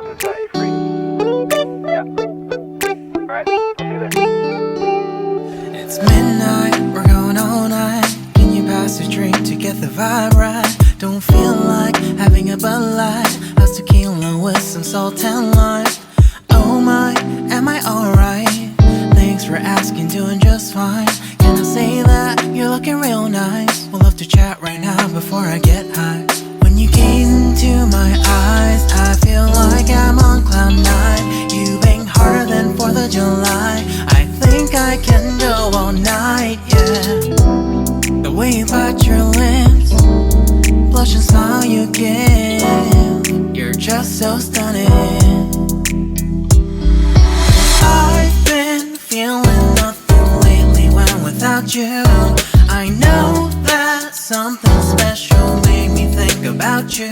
host and set you free. Yeah. Alright, I'll see you there. It's midnight, we're going all night. Can you pass a drink to get the vibe right? Don't feel like having a Bud Light. How's tequila with some salt and lime? Oh my, am I alright? Thanks for asking, doing just fine. Can I say that you're looking real nice? We'll love to chat right now before I get high. When you gaze into my eyes, I feel like I'm on cloud nine. You bang harder than 4th of July. I think I can go all night, yeah. The way you bite your lips, blush and smile you give, you're just so stunning. I've been feeling nothing lately when without you. I know that something special made me think about you.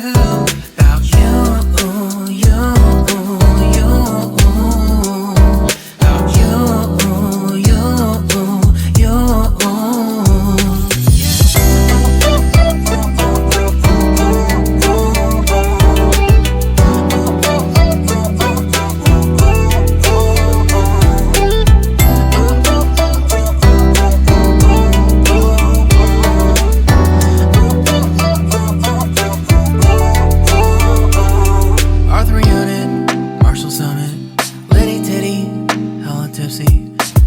About you, you, you. About you, you, you.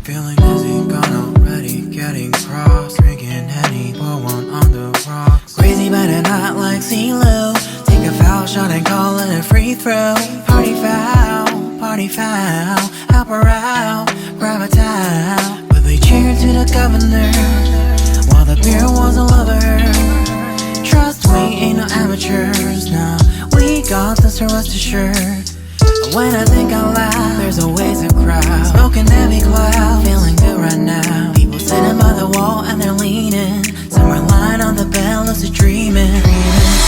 Feeling dizzy, gone already, getting cross. Drinking Henny, pour one on the rocks. Crazy but not like CeeLo. Take a foul shot and call it a free throw. Party foul, help her out, grab a towel. But they cheered to the governor, while the beer was a lover. Trust we ain't no amateurs, nah. We got this, so rest assured. When I think out loud, there's always a crowd. Smoking heavy cloud, feeling good right now. People sitting by the wall and they're leaning. Some are lying on the bed, lucid dreaming.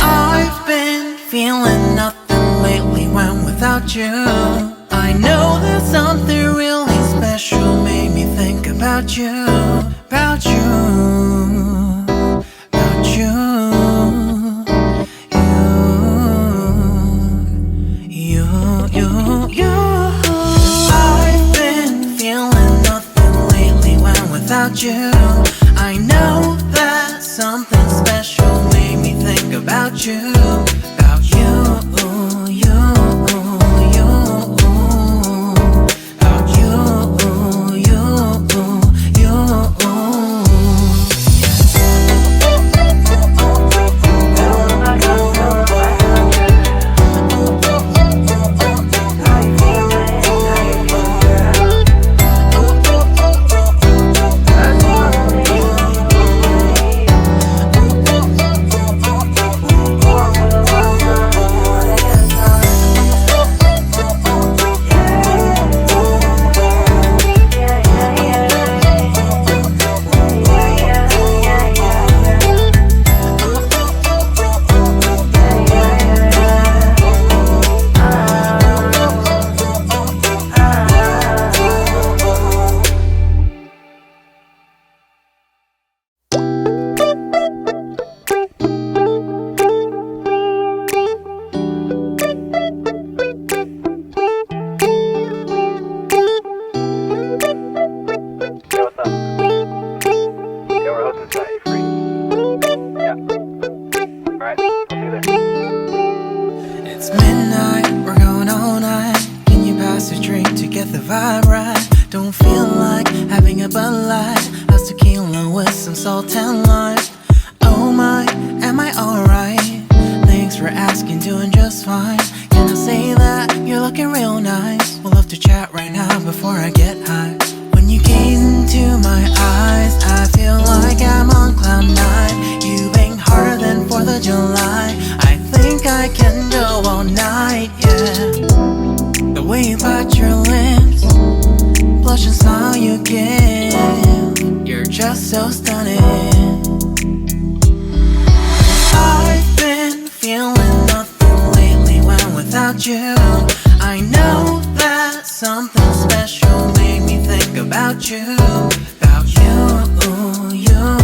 I've been feeling nothing lately when without you. I know that something really special made me think about you. About you, about you. I've been feeling nothing lately when without you. I know that something special made me think about you. About you, you, you. About you, you, you. It's midnight, we're going all night. Can you pass a drink to get the vibe right? Don't feel like having a Bud Light. How's tequila with some salt and lime? Oh my, am I alright? Thanks for asking, doing just fine. Can I say that you're looking real nice? We'll love to chat right now before I get high. When you gaze into my eyes, I feel like I'm on cloud nine. You bang harder than 4th of July. I think I can go all night, yeah. The way you bite your lips, blush and smile you give, you're just so stunning. I've been feeling nothing lately when without you. I know that something special made me think about you. About you, you.